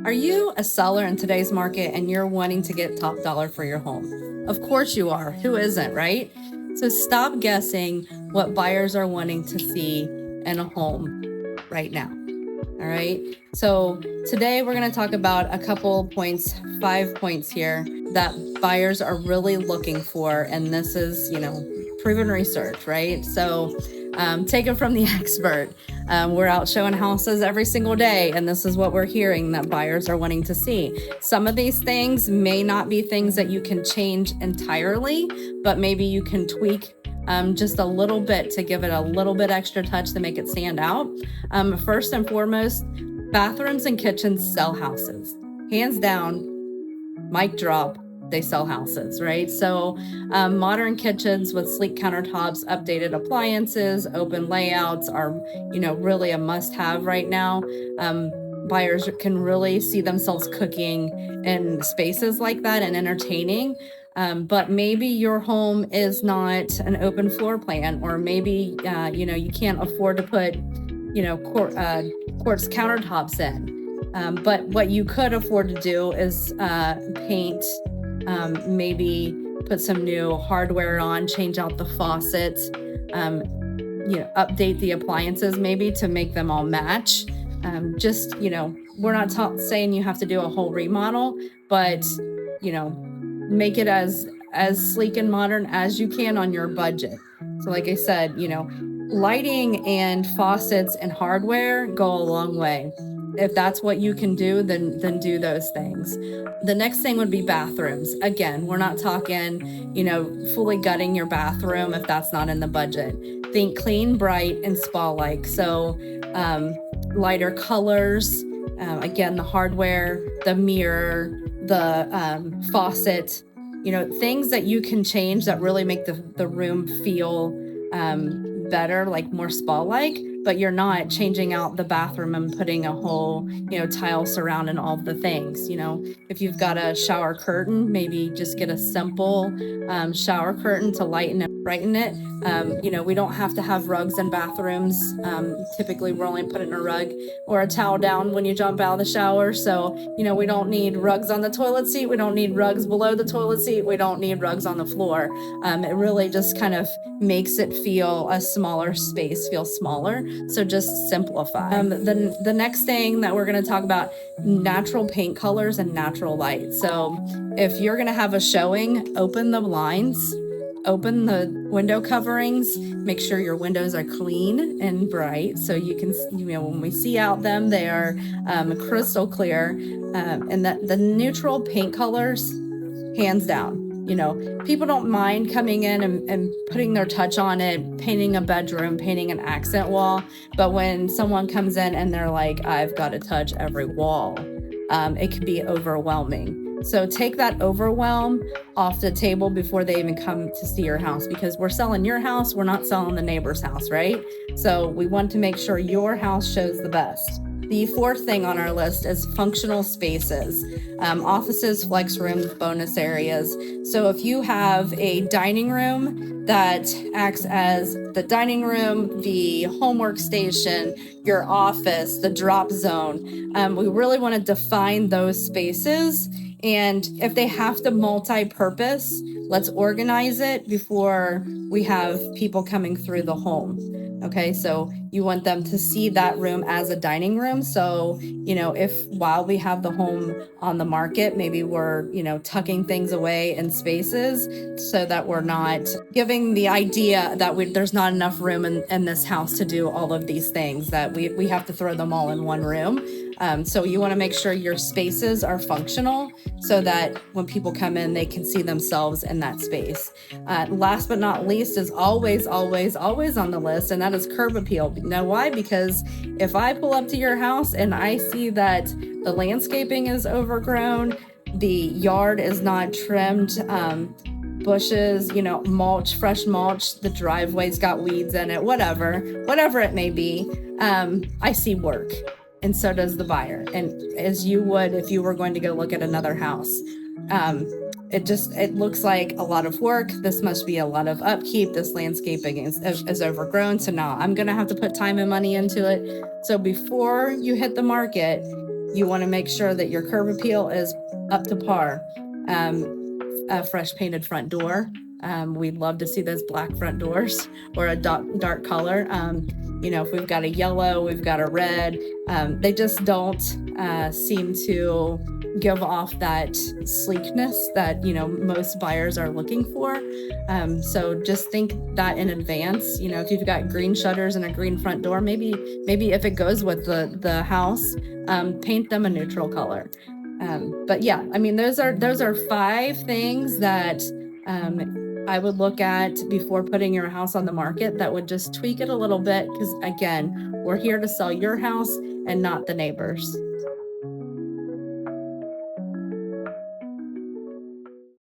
Are you a seller in today's market and you're wanting to get top dollar for your home? Of course you are. Who isn't, right? So stop guessing what buyers are wanting to see in a home right now. All right. So today we're going to talk about a couple points, 5 points here that buyers are really looking for. And this is, proven research, right? So take it from the expert. We're out showing houses every single day, and this is what we're hearing that buyers are wanting to see. Some of these things may not be things that you can change entirely, but maybe you can tweak just a little bit to give it a little bit extra touch to make it stand out. First and foremost, bathrooms and kitchens sell houses. Hands down, mic drop, they sell houses, right? So modern kitchens with sleek countertops, updated appliances, open layouts are, really a must-have right now. Buyers can really see themselves cooking in spaces like that and entertaining. But maybe your home is not an open floor plan, or maybe, you can't afford to put, quartz countertops in. But what you could afford to do is paint, maybe put some new hardware on, change out the faucets, update the appliances maybe to make them all match. We're not saying you have to do a whole remodel, but, make it as sleek and modern as you can on your budget. So like I said, lighting and faucets and hardware go a long way. If that's what you can do, then do those things. The next thing would be bathrooms. Again, we're not talking, fully gutting your bathroom if that's not in the budget. Think clean, bright, and spa-like. So lighter colors, again, the hardware, the mirror, the faucet, things that you can change that really make the room feel better, like more spa-like, but you're not changing out the bathroom and putting a whole, tile surround and all the things. If you've got a shower curtain, maybe just get a simple shower curtain to lighten and brighten it. We don't have to have rugs in bathrooms. Typically, we're only putting a rug or a towel down when you jump out of the shower. So, we don't need rugs on the toilet seat. We don't need rugs below the toilet seat. We don't need rugs on the floor. It really just kind of makes it feel a smaller space, feel smaller. So just simplify. The next thing that we're going to talk about, natural paint colors and natural light. So if you're going to have a showing, open the blinds, open the window coverings, make sure your windows are clean and bright so you can, when we see out them, they are crystal clear. And the neutral paint colors, hands down. People don't mind coming in and putting their touch on it, painting a bedroom, painting an accent wall. But when someone comes in and they're like, I've got to touch every wall, it can be overwhelming. So take that overwhelm off the table before they even come to see your house, because we're selling your house. We're not selling the neighbor's house, right? So we want to make sure your house shows the best. The fourth thing on our list is functional spaces, offices, flex rooms, bonus areas. So if you have a dining room that acts as the dining room, the homework station, your office, the drop zone, we really want to define those spaces. And if they have to multi-purpose, let's organize it before we have people coming through the home. Okay, so you want them to see that room as a dining room. So, if while we have the home on the market, maybe we're, tucking things away in spaces so that we're not giving the idea that there's not enough room in this house to do all of these things, that we have to throw them all in one room. So you want to make sure your spaces are functional so that when people come in, they can see themselves in that space. Last but not least is always, always, always on the list, and that is curb appeal. You know why? Because if I pull up to your house and I see that the landscaping is overgrown, the yard is not trimmed, bushes, mulch, fresh mulch, the driveway's got weeds in it, whatever it may be, I see work. And so does the buyer. And as you would if you were going to go look at another house. It looks like a lot of work. This must be a lot of upkeep. This landscaping is overgrown. So now I'm going to have to put time and money into it. So before you hit the market, You want to make sure that your curb appeal is up to par. A fresh painted front door. We'd love to see those black front doors or a dark color. If we've got a yellow, we've got a red, they just don't seem to give off that sleekness that, most buyers are looking for. So just think that in advance. If you've got green shutters and a green front door, maybe if it goes with the house, paint them a neutral color. But yeah, those are 5 things that I would look at before putting your house on the market that would just tweak it a little bit, because again, we're here to sell your house and not the neighbor's.